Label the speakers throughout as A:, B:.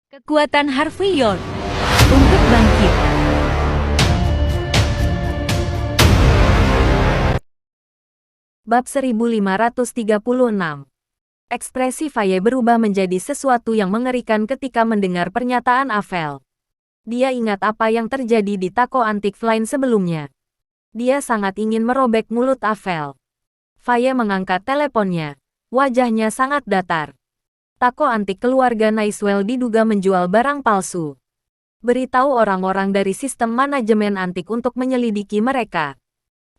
A: Kekuatan Harvey York untuk bangkit. Bab 1536. Ekspresi Faye berubah menjadi sesuatu yang mengerikan ketika mendengar pernyataan Avel. Dia ingat apa yang terjadi di Taco Antik Flying sebelumnya. Dia sangat ingin merobek mulut Avel. Faye mengangkat teleponnya. Wajahnya sangat datar. Taco Antik keluarga Nicewell diduga menjual barang palsu. Beritahu orang-orang dari sistem manajemen antik untuk menyelidiki mereka.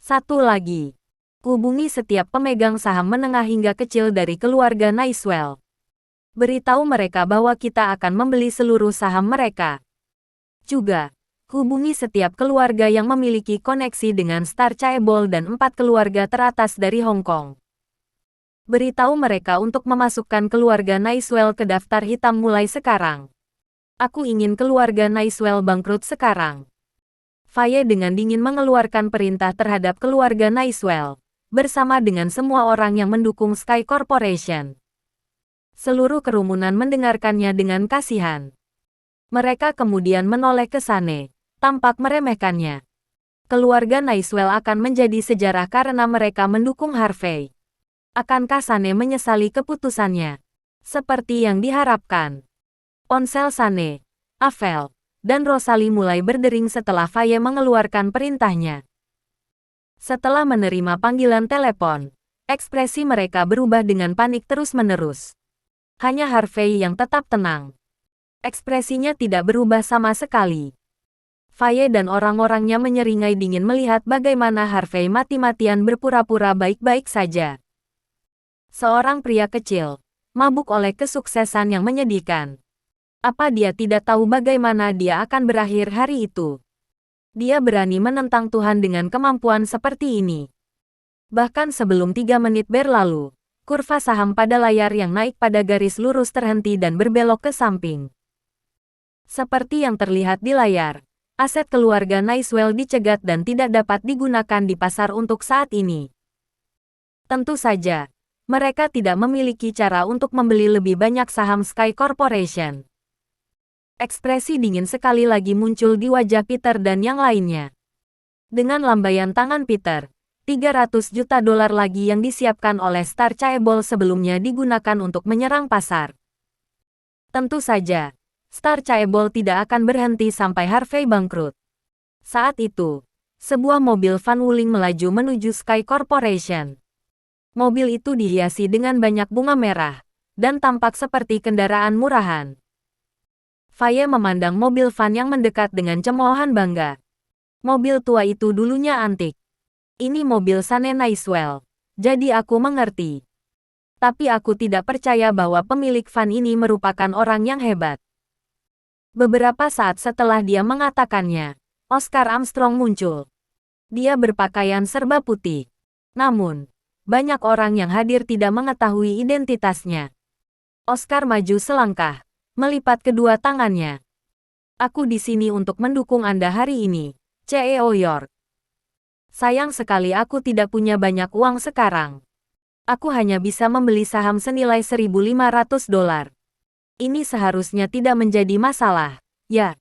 A: Satu lagi. Hubungi setiap pemegang saham menengah hingga kecil dari keluarga Nicewell. Beritahu mereka bahwa kita akan membeli seluruh saham mereka. Juga, hubungi setiap keluarga yang memiliki koneksi dengan Star Chaebol dan 4 keluarga teratas dari Hong Kong. Beritahu mereka untuk memasukkan keluarga Nicewell ke daftar hitam mulai sekarang. Aku ingin keluarga Nicewell bangkrut sekarang. Faye dengan dingin mengeluarkan perintah terhadap keluarga Nicewell, bersama dengan semua orang yang mendukung Sky Corporation. Seluruh kerumunan mendengarkannya dengan kasihan. Mereka kemudian menoleh ke Sane, tampak meremehkannya. Keluarga Nicewell akan menjadi sejarah karena mereka mendukung Harvey. Akankah Sane menyesali keputusannya? Seperti yang diharapkan. Ponsel Sane, Avel, dan Rosalie mulai berdering setelah Faye mengeluarkan perintahnya. Setelah menerima panggilan telepon, ekspresi mereka berubah dengan panik terus-menerus. Hanya Harvey yang tetap tenang. Ekspresinya tidak berubah sama sekali. Faye dan orang-orangnya menyeringai dingin melihat bagaimana Harvey mati-matian berpura-pura baik-baik saja. Seorang pria kecil, mabuk oleh kesuksesan yang menyedihkan. Apa dia tidak tahu bagaimana dia akan berakhir hari itu? Dia berani menentang Tuhan dengan kemampuan seperti ini. Bahkan sebelum 3 menit berlalu, kurva saham pada layar yang naik pada garis lurus terhenti dan berbelok ke samping. Seperti yang terlihat di layar, aset keluarga Nicewell dicegat dan tidak dapat digunakan di pasar untuk saat ini. Tentu saja, mereka tidak memiliki cara untuk membeli lebih banyak saham Sky Corporation. Ekspresi dingin sekali lagi muncul di wajah Peter dan yang lainnya. Dengan lambaian tangan Peter, 300 juta dolar lagi yang disiapkan oleh Star Chaebol sebelumnya digunakan untuk menyerang pasar. Tentu saja, Star Chaebol tidak akan berhenti sampai Harvey bangkrut. Saat itu, sebuah mobil Van Wuling melaju menuju Sky Corporation. Mobil itu dihiasi dengan banyak bunga merah, dan tampak seperti kendaraan murahan. Faye memandang mobil van yang mendekat dengan cemoohan bangga. Mobil tua itu dulunya antik. Ini mobil Sane Nicewell, jadi aku mengerti. Tapi aku tidak percaya bahwa pemilik van ini merupakan orang yang hebat. Beberapa saat setelah dia mengatakannya, Oscar Armstrong muncul. Dia berpakaian serba putih. Namun, banyak orang yang hadir tidak mengetahui identitasnya. Oscar maju selangkah, melipat kedua tangannya. Aku di sini untuk mendukung Anda hari ini, CEO York. Sayang sekali aku tidak punya banyak uang sekarang. Aku hanya bisa membeli saham senilai 1.500 dolar. Ini seharusnya tidak menjadi masalah, ya.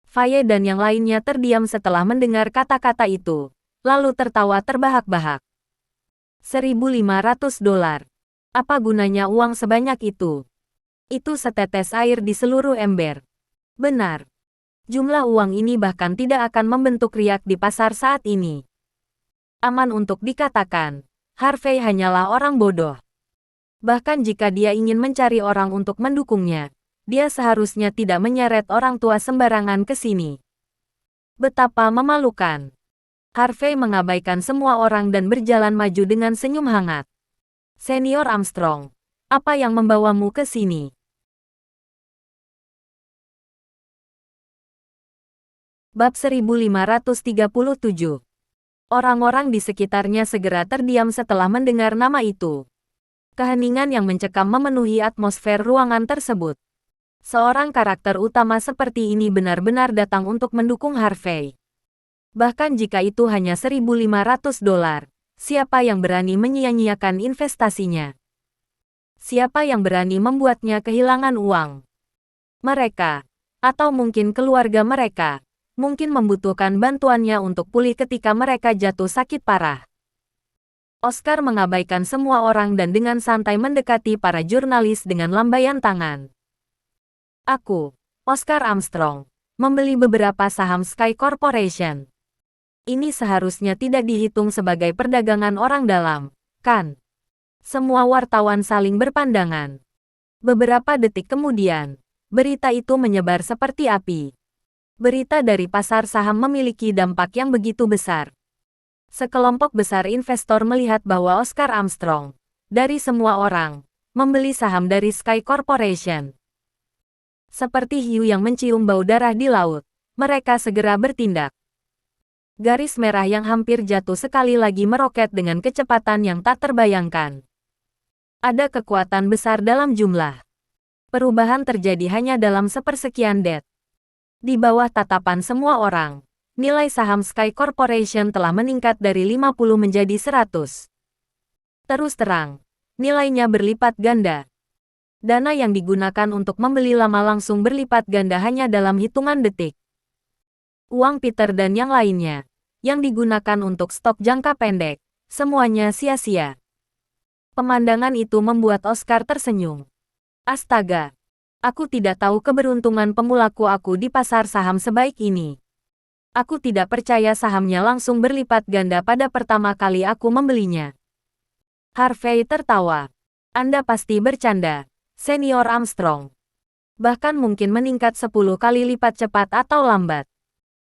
A: Faye dan yang lainnya terdiam setelah mendengar kata-kata itu, lalu tertawa terbahak-bahak. 1.500 dolar. Apa gunanya uang sebanyak itu? Itu setetes air di seluruh ember. Benar. Jumlah uang ini bahkan tidak akan membentuk riak di pasar saat ini. Aman untuk dikatakan, Harvey hanyalah orang bodoh. Bahkan jika dia ingin mencari orang untuk mendukungnya, dia seharusnya tidak menyeret orang tua sembarangan ke sini. Betapa memalukan. Harvey mengabaikan semua orang dan berjalan maju dengan senyum hangat. Senior Armstrong, apa yang membawamu ke sini? Bab 1537. Orang-orang di sekitarnya segera terdiam setelah mendengar nama itu. Keheningan yang mencekam memenuhi atmosfer ruangan tersebut. Seorang karakter utama seperti ini benar-benar datang untuk mendukung Harvey. Bahkan jika itu hanya 1.500 dolar, siapa yang berani menyia-nyiakan investasinya? Siapa yang berani membuatnya kehilangan uang? Mereka, atau mungkin keluarga mereka, mungkin membutuhkan bantuannya untuk pulih ketika mereka jatuh sakit parah. Oscar mengabaikan semua orang dan dengan santai mendekati para jurnalis dengan lambaian tangan. Aku, Oscar Armstrong, membeli beberapa saham Sky Corporation. Ini seharusnya tidak dihitung sebagai perdagangan orang dalam, kan? Semua wartawan saling berpandangan. Beberapa detik kemudian, berita itu menyebar seperti api. Berita dari pasar saham memiliki dampak yang begitu besar. Sekelompok besar investor melihat bahwa Oscar Armstrong, dari semua orang, membeli saham dari Sky Corporation. Seperti hiu yang mencium bau darah di laut, mereka segera bertindak. Garis merah yang hampir jatuh sekali lagi meroket dengan kecepatan yang tak terbayangkan. Ada kekuatan besar dalam jumlah. Perubahan terjadi hanya dalam sepersekian detik. Di bawah tatapan semua orang, nilai saham Sky Corporation telah meningkat dari 50 menjadi 100. Terus terang, nilainya berlipat ganda. Dana yang digunakan untuk membeli lama langsung berlipat ganda hanya dalam hitungan detik. Uang Peter dan yang lainnya, yang digunakan untuk stok jangka pendek, semuanya sia-sia. Pemandangan itu membuat Oscar tersenyum. Astaga, aku tidak tahu keberuntungan pemulaku aku di pasar saham sebaik ini. Aku tidak percaya sahamnya langsung berlipat ganda pada pertama kali aku membelinya. Harvey tertawa. Anda pasti bercanda, Senior Armstrong. Bahkan mungkin meningkat 10 kali lipat cepat atau lambat.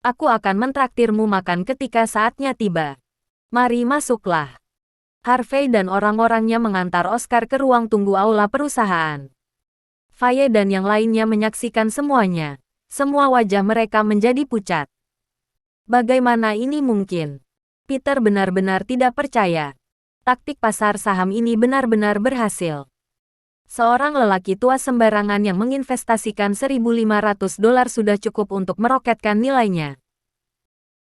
A: Aku akan mentraktirmu makan ketika saatnya tiba. Mari masuklah. Harvey dan orang-orangnya mengantar Oscar ke ruang tunggu aula perusahaan. Faye dan yang lainnya menyaksikan semuanya. Semua wajah mereka menjadi pucat. Bagaimana ini mungkin? Peter benar-benar tidak percaya. Taktik pasar saham ini benar-benar berhasil. Seorang lelaki tua sembarangan yang menginvestasikan $1.500 sudah cukup untuk meroketkan nilainya.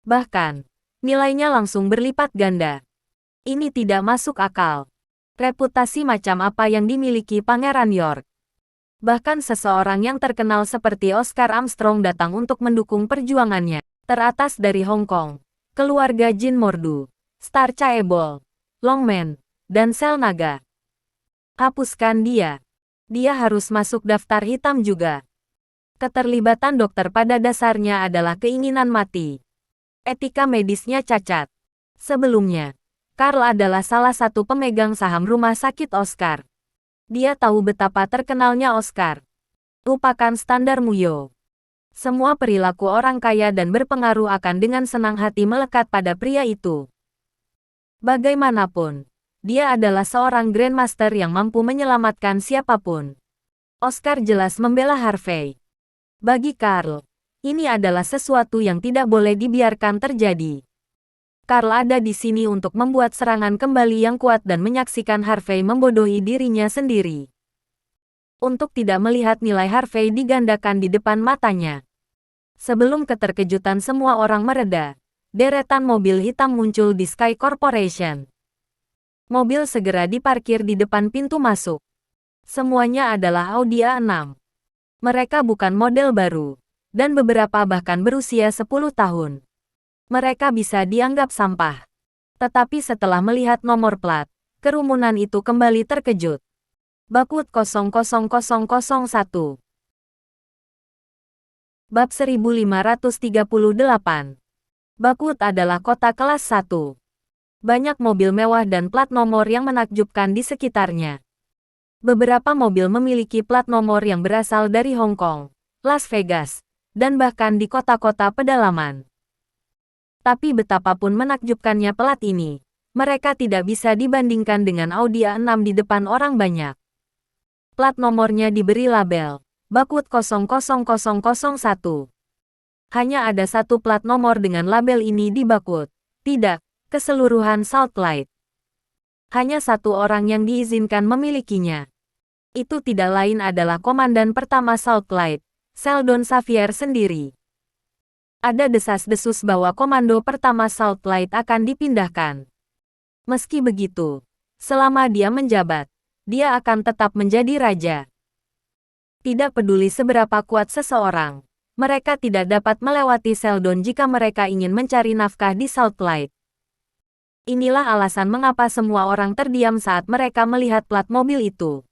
A: Bahkan, nilainya langsung berlipat ganda. Ini tidak masuk akal. Reputasi macam apa yang dimiliki Pangeran York? Bahkan seseorang yang terkenal seperti Oscar Armstrong datang untuk mendukung perjuangannya. Teratas dari Hong Kong, keluarga Jin Mordu, Star Chaebol, Longman, dan Sel Naga. Hapuskan dia. Dia harus masuk daftar hitam juga. Keterlibatan dokter pada dasarnya adalah keinginan mati. Etika medisnya cacat. Sebelumnya, Carl adalah salah satu pemegang saham rumah sakit Oscar. Dia tahu betapa terkenalnya Oscar. Lupakan standar Muyo. Semua perilaku orang kaya dan berpengaruh akan dengan senang hati melekat pada pria itu. Bagaimanapun, dia adalah seorang Grandmaster yang mampu menyelamatkan siapapun. Oscar jelas membela Harvey. Bagi Carl, ini adalah sesuatu yang tidak boleh dibiarkan terjadi. Carl ada di sini untuk membuat serangan kembali yang kuat dan menyaksikan Harvey membodohi dirinya sendiri. Untuk tidak melihat nilai Harvey digandakan di depan matanya. Sebelum keterkejutan semua orang mereda, deretan mobil hitam muncul di Sky Corporation. Mobil segera diparkir di depan pintu masuk. Semuanya adalah Audi A6. Mereka bukan model baru, dan beberapa bahkan berusia 10 tahun. Mereka bisa dianggap sampah. Tetapi setelah melihat nomor plat, kerumunan itu kembali terkejut. Bakut 00001. Bab 1538. Bakut adalah kota kelas 1. Banyak mobil mewah dan plat nomor yang menakjubkan di sekitarnya. Beberapa mobil memiliki plat nomor yang berasal dari Hong Kong, Las Vegas, dan bahkan di kota-kota pedalaman. Tapi betapapun menakjubkannya plat ini, mereka tidak bisa dibandingkan dengan Audi A6 di depan orang banyak. Plat nomornya diberi label, Bakut 00001. Hanya ada satu plat nomor dengan label ini di Bakut, tidak, keseluruhan Salt Lake. Hanya satu orang yang diizinkan memilikinya. Itu tidak lain adalah Komandan Pertama Salt Lake, Sheldon Xavier sendiri. Ada desas-desus bahwa Komando Pertama Salt Lake akan dipindahkan. Meski begitu, selama dia menjabat, dia akan tetap menjadi raja. Tidak peduli seberapa kuat seseorang, mereka tidak dapat melewati Sheldon jika mereka ingin mencari nafkah di Southlight. Inilah alasan mengapa semua orang terdiam saat mereka melihat plat mobil itu.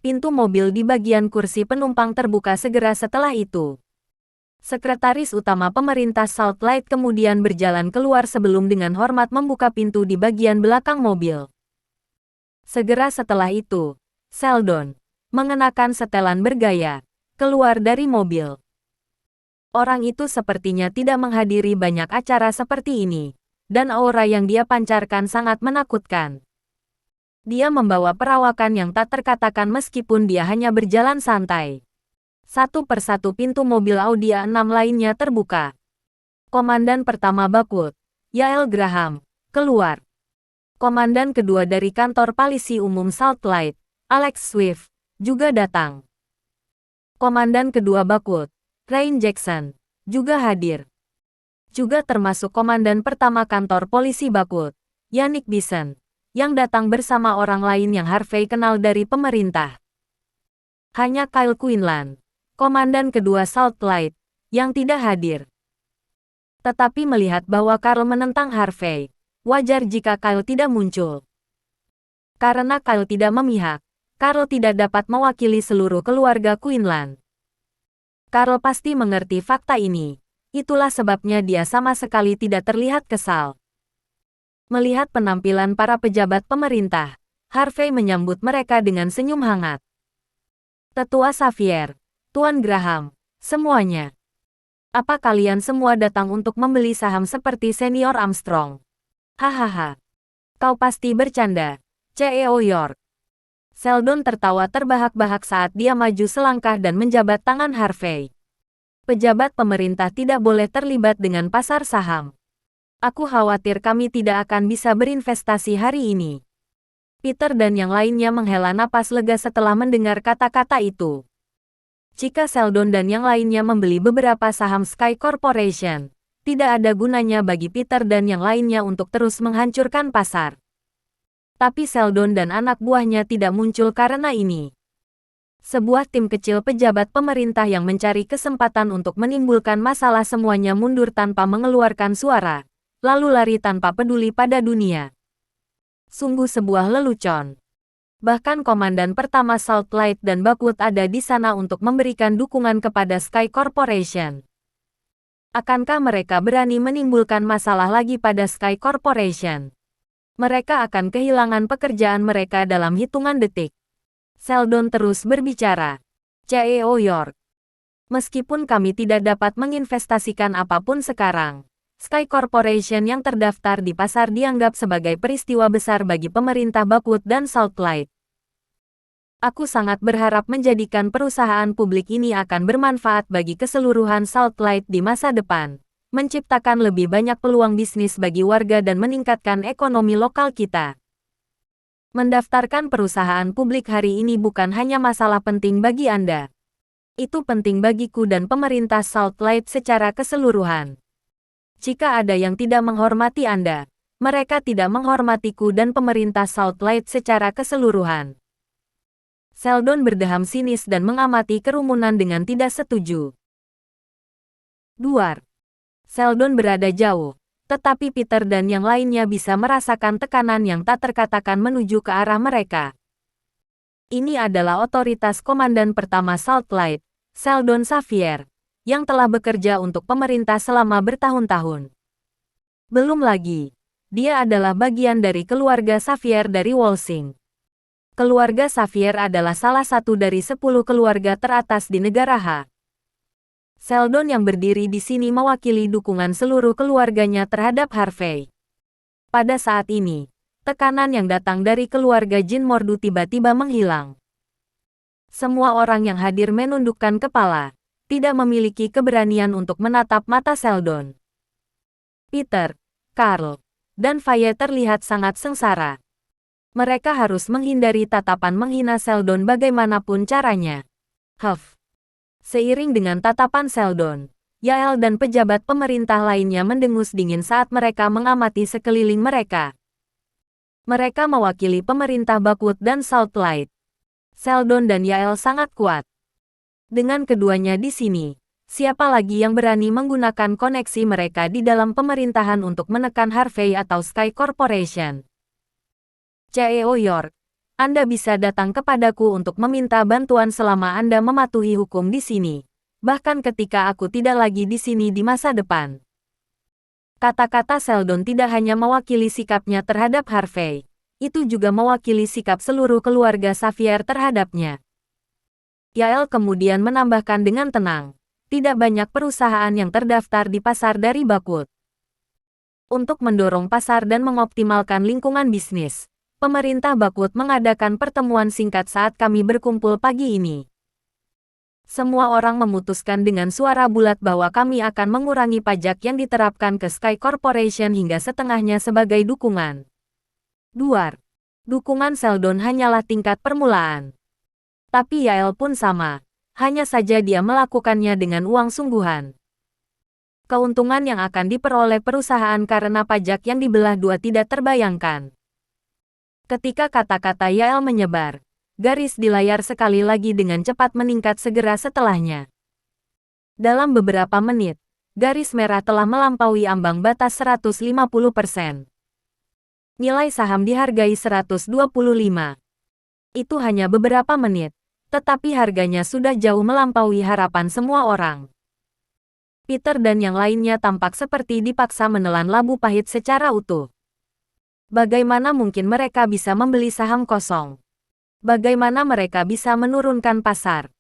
A: Pintu mobil di bagian kursi penumpang terbuka segera setelah itu. Sekretaris utama pemerintah Southlight kemudian berjalan keluar sebelum dengan hormat membuka pintu di bagian belakang mobil. Segera setelah itu, Sheldon, mengenakan setelan bergaya, keluar dari mobil. Orang itu sepertinya tidak menghadiri banyak acara seperti ini, dan aura yang dia pancarkan sangat menakutkan. Dia membawa perawakan yang tak terkatakan meskipun dia hanya berjalan santai. Satu persatu pintu mobil Audi A6 lainnya terbuka. Komandan pertama Bakwood, Yael Graham, keluar. Komandan kedua dari kantor polisi umum Southlight, Alex Swift, juga datang. Komandan kedua Bakwood, Rain Jackson, juga hadir. Juga termasuk komandan pertama kantor polisi Bakwood, Yannick Bison, yang datang bersama orang lain yang Harvey kenal dari pemerintah. Hanya Kyle Quinlan, komandan kedua Southlight, yang tidak hadir. Tetapi melihat bahwa Carl menentang Harvey, wajar jika Kyle tidak muncul. Karena Kyle tidak memihak, Carl tidak dapat mewakili seluruh keluarga Quinlan. Carl pasti mengerti fakta ini. Itulah sebabnya dia sama sekali tidak terlihat kesal. Melihat penampilan para pejabat pemerintah, Harvey menyambut mereka dengan senyum hangat. Tetua Xavier, Tuan Graham, semuanya. Apa kalian semua datang untuk membeli saham seperti Senior Armstrong? Hahaha. Kau pasti bercanda, CEO York. Sheldon tertawa terbahak-bahak saat dia maju selangkah dan menjabat tangan Harvey. Pejabat pemerintah tidak boleh terlibat dengan pasar saham. Aku khawatir kami tidak akan bisa berinvestasi hari ini. Peter dan yang lainnya menghela napas lega setelah mendengar kata-kata itu. Jika Sheldon dan yang lainnya membeli beberapa saham Sky Corporation, tidak ada gunanya bagi Peter dan yang lainnya untuk terus menghancurkan pasar. Tapi Sheldon dan anak buahnya tidak muncul karena ini. Sebuah tim kecil pejabat pemerintah yang mencari kesempatan untuk menimbulkan masalah semuanya mundur tanpa mengeluarkan suara, lalu lari tanpa peduli pada dunia. Sungguh sebuah lelucon. Bahkan komandan pertama Southlight dan Bakwood ada di sana untuk memberikan dukungan kepada Sky Corporation. Akankah mereka berani menimbulkan masalah lagi pada Sky Corporation? Mereka akan kehilangan pekerjaan mereka dalam hitungan detik. Sheldon terus berbicara. CEO York. Meskipun kami tidak dapat menginvestasikan apapun sekarang, Sky Corporation yang terdaftar di pasar dianggap sebagai peristiwa besar bagi pemerintah Bakwood dan Southlight. Aku sangat berharap menjadikan perusahaan publik ini akan bermanfaat bagi keseluruhan Southlight di masa depan, menciptakan lebih banyak peluang bisnis bagi warga dan meningkatkan ekonomi lokal kita. Mendaftarkan perusahaan publik hari ini bukan hanya masalah penting bagi Anda. Itu penting bagiku dan pemerintah Southlight secara keseluruhan. Jika ada yang tidak menghormati Anda, mereka tidak menghormatiku dan pemerintah Southlight secara keseluruhan. Sheldon berdeham sinis dan mengamati kerumunan dengan tidak setuju. Duar. Sheldon berada jauh. Tetapi Peter dan yang lainnya bisa merasakan tekanan yang tak terkatakan menuju ke arah mereka. Ini adalah otoritas komandan pertama Southlight, Sheldon Xavier, yang telah bekerja untuk pemerintah selama bertahun-tahun. Belum lagi, dia adalah bagian dari keluarga Xavier dari Walsing. Keluarga Xavier adalah salah satu dari 10 keluarga teratas di negara H. Sheldon yang berdiri di sini mewakili dukungan seluruh keluarganya terhadap Harvey. Pada saat ini, tekanan yang datang dari keluarga Jin Mordu tiba-tiba menghilang. Semua orang yang hadir menundukkan kepala, tidak memiliki keberanian untuk menatap mata Sheldon. Peter, Carl, dan Faye terlihat sangat sengsara. Mereka harus menghindari tatapan menghina Sheldon bagaimanapun caranya. Huff. Seiring dengan tatapan Sheldon, Yael dan pejabat pemerintah lainnya mendengus dingin saat mereka mengamati sekeliling mereka. Mereka mewakili pemerintah Bakwood dan Southlight. Sheldon dan Yael sangat kuat, Dengan keduanya di sini, siapa lagi yang berani menggunakan koneksi mereka di dalam pemerintahan untuk menekan Harvey atau Sky Corporation? CEO York, Anda bisa datang kepadaku untuk meminta bantuan selama Anda mematuhi hukum di sini, bahkan ketika aku tidak lagi di sini di masa depan. Kata-kata Sheldon tidak hanya mewakili sikapnya terhadap Harvey, itu juga mewakili sikap seluruh keluarga Xavier terhadapnya. Yael kemudian menambahkan dengan tenang, tidak banyak perusahaan yang terdaftar di pasar dari Bakut. Untuk mendorong pasar dan mengoptimalkan lingkungan bisnis, pemerintah Bakut mengadakan pertemuan singkat saat kami berkumpul pagi ini. Semua orang memutuskan dengan suara bulat bahwa kami akan mengurangi pajak yang diterapkan ke Sky Corporation hingga setengahnya sebagai dukungan. Dukungan Sheldon hanyalah tingkat permulaan. Tapi Yael pun sama. Hanya saja dia melakukannya dengan uang sungguhan. Keuntungan yang akan diperoleh perusahaan karena pajak yang dibelah dua tidak terbayangkan. Ketika kata-kata Yael menyebar, garis di layar sekali lagi dengan cepat meningkat segera setelahnya. Dalam beberapa menit, garis merah telah melampaui ambang batas 150%. Nilai saham dihargai 125. Itu hanya beberapa menit. Tetapi harganya sudah jauh melampaui harapan semua orang. Peter dan yang lainnya tampak seperti dipaksa menelan labu pahit secara utuh. Bagaimana mungkin mereka bisa membeli saham kosong? Bagaimana mereka bisa menurunkan pasar?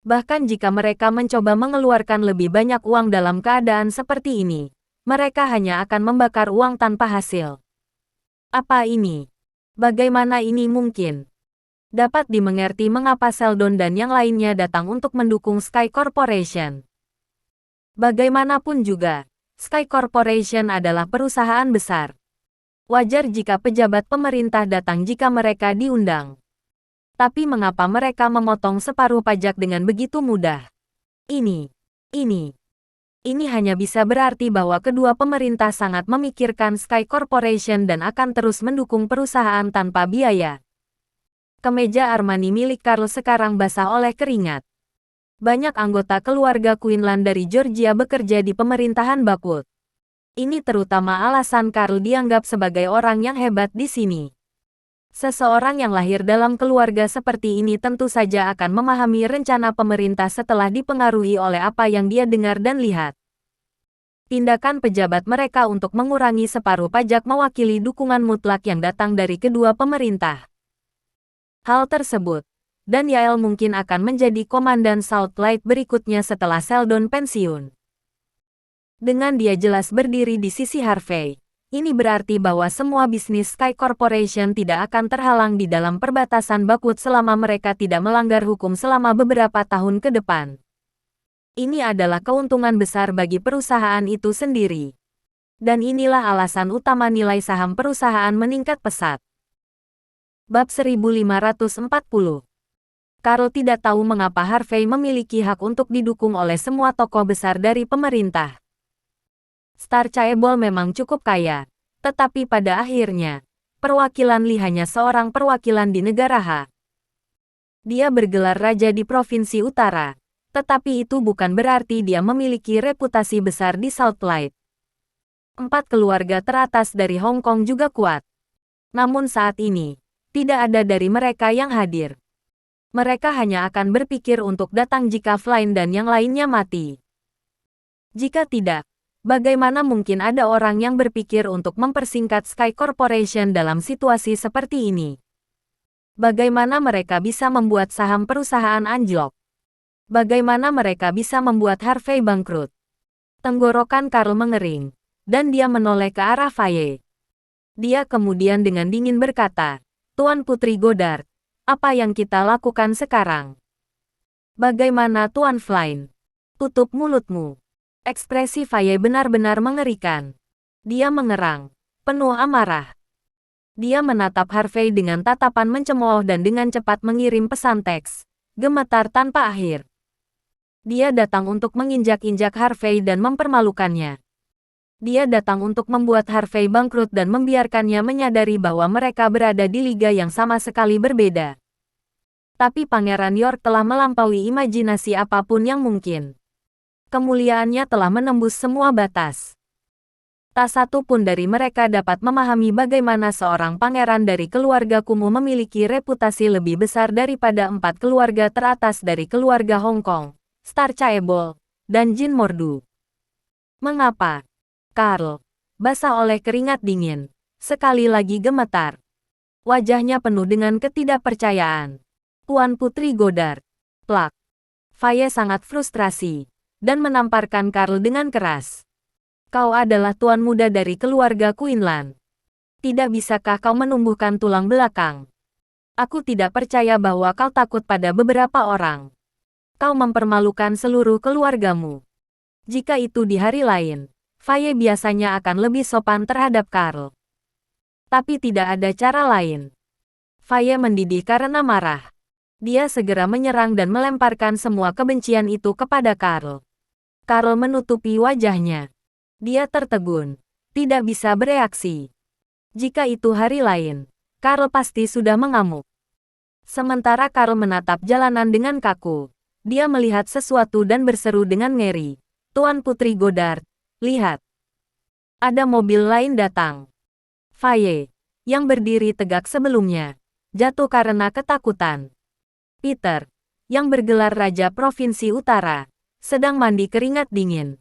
A: Bahkan jika mereka mencoba mengeluarkan lebih banyak uang dalam keadaan seperti ini, mereka hanya akan membakar uang tanpa hasil. Apa ini? Bagaimana ini mungkin? Dapat dimengerti mengapa Sheldon dan yang lainnya datang untuk mendukung Sky Corporation. Bagaimanapun juga, Sky Corporation adalah perusahaan besar. Wajar jika pejabat pemerintah datang jika mereka diundang. Tapi mengapa mereka memotong separuh pajak dengan begitu mudah? Ini hanya bisa berarti bahwa kedua pemerintah sangat memikirkan Sky Corporation dan akan terus mendukung perusahaan tanpa biaya. Kemeja Armani milik Carl sekarang basah oleh keringat. Banyak anggota keluarga Quinlan dari Georgia bekerja di pemerintahan Bakut. Ini terutama alasan Carl dianggap sebagai orang yang hebat di sini. Seseorang yang lahir dalam keluarga seperti ini tentu saja akan memahami rencana pemerintah setelah dipengaruhi oleh apa yang dia dengar dan lihat. Tindakan pejabat mereka untuk mengurangi separuh pajak mewakili dukungan mutlak yang datang dari kedua pemerintah. Hal tersebut, dan Yael mungkin akan menjadi komandan Southlight berikutnya setelah Sheldon pensiun. Dengan dia jelas berdiri di sisi Harvey, ini berarti bahwa semua bisnis Sky Corporation tidak akan terhalang di dalam perbatasan Bakut selama mereka tidak melanggar hukum selama beberapa tahun ke depan. Ini adalah keuntungan besar bagi perusahaan itu sendiri. Dan inilah alasan utama nilai saham perusahaan meningkat pesat. Bab 1540. Carl tidak tahu mengapa Harvey memiliki hak untuk didukung oleh semua tokoh besar dari pemerintah. Star Chaebol memang cukup kaya, tetapi pada akhirnya, perwakilan Lee hanya seorang perwakilan di negara H. Dia bergelar raja di Provinsi Utara, tetapi itu bukan berarti dia memiliki reputasi besar di Southlight. 4 keluarga teratas dari Hong Kong juga kuat. Namun saat ini, tidak ada dari mereka yang hadir. Mereka hanya akan berpikir untuk datang jika Flynn dan yang lainnya mati. Jika tidak, bagaimana mungkin ada orang yang berpikir untuk mempersingkat Sky Corporation dalam situasi seperti ini? Bagaimana mereka bisa membuat saham perusahaan anjlok? Bagaimana mereka bisa membuat Harvey bangkrut? Tenggorokan Carl mengering, dan dia menoleh ke arah Faye. Dia kemudian dengan dingin berkata, Tuan Putri Goddard, apa yang kita lakukan sekarang? Bagaimana Tuan Flynn? Tutup mulutmu. Ekspresi Faye benar-benar mengerikan. Dia mengerang, penuh amarah. Dia menatap Harvey dengan tatapan mencemooh dan dengan cepat mengirim pesan teks, gemetar tanpa akhir. Dia datang untuk menginjak-injak Harvey dan mempermalukannya. Dia datang untuk membuat Harvey bangkrut dan membiarkannya menyadari bahwa mereka berada di liga yang sama sekali berbeda. Tapi Pangeran York telah melampaui imajinasi apapun yang mungkin. Kemuliaannya telah menembus semua batas. Tak satu pun dari mereka dapat memahami bagaimana seorang pangeran dari keluarga kumuh memiliki reputasi lebih besar daripada 4 keluarga teratas dari keluarga Hong Kong, Star Chaebol, dan Jin Mordu. Mengapa? Karl, basah oleh keringat dingin, sekali lagi gemetar. Wajahnya penuh dengan ketidakpercayaan. Tuan Putri Godard. Plak. Faye sangat frustrasi, dan menamparkan Karl dengan keras. Kau adalah tuan muda dari keluarga Quinlan. Tidak bisakah kau menumbuhkan tulang belakang? Aku tidak percaya bahwa kau takut pada beberapa orang. Kau mempermalukan seluruh keluargamu. Jika itu di hari lain, Faye biasanya akan lebih sopan terhadap Karl. Tapi tidak ada cara lain. Faye mendidih karena marah. Dia segera menyerang dan melemparkan semua kebencian itu kepada Karl. Karl menutupi wajahnya. Dia tertegun, tidak bisa bereaksi. Jika itu hari lain, Karl pasti sudah mengamuk. Sementara Karl menatap jalanan dengan kaku, dia melihat sesuatu dan berseru dengan ngeri. Tuan Putri Godard, lihat. Ada mobil lain datang. Faye, yang berdiri tegak sebelumnya, jatuh karena ketakutan. Peter, yang bergelar Raja Provinsi Utara, sedang mandi keringat dingin.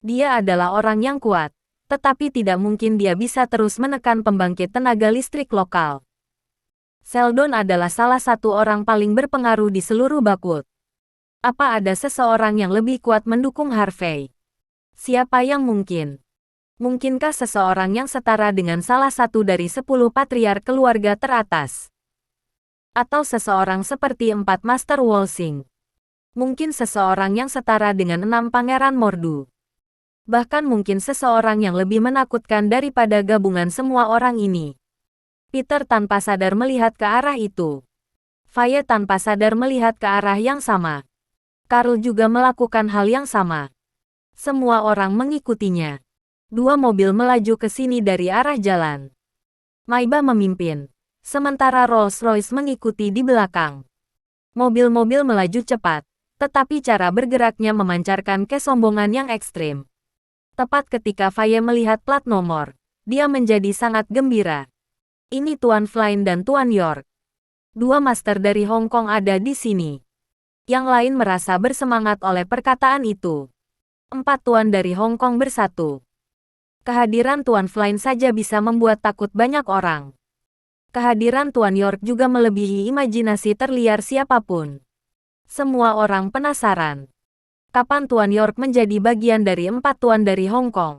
A: Dia adalah orang yang kuat, tetapi tidak mungkin dia bisa terus menekan pembangkit tenaga listrik lokal. Seldon adalah salah satu orang paling berpengaruh di seluruh Bakut. Apa ada seseorang yang lebih kuat mendukung Harvey? Siapa yang mungkin? Mungkinkah seseorang yang setara dengan salah satu dari 10 patriark keluarga teratas? Atau seseorang seperti 4 Master Wolsing? Mungkin seseorang yang setara dengan 6 Pangeran Mordu. Bahkan mungkin seseorang yang lebih menakutkan daripada gabungan semua orang ini. Peter tanpa sadar melihat ke arah itu. Faye tanpa sadar melihat ke arah yang sama. Karl juga melakukan hal yang sama. Semua orang mengikutinya. 2 mobil melaju ke sini dari arah jalan. Maibah memimpin, sementara Rolls-Royce mengikuti di belakang. Mobil-mobil melaju cepat, tetapi cara bergeraknya memancarkan kesombongan yang ekstrim. Tepat ketika Faye melihat plat nomor, dia menjadi sangat gembira. Ini Tuan Flynn dan Tuan York. 2 master dari Hong Kong ada di sini. Yang lain merasa bersemangat oleh perkataan itu. 4 tuan dari Hong Kong bersatu. Kehadiran Tuan Flynn saja bisa membuat takut banyak orang. Kehadiran Tuan York juga melebihi imajinasi terliar siapapun. Semua orang penasaran. Kapan Tuan York menjadi bagian dari 4 tuan dari Hong Kong?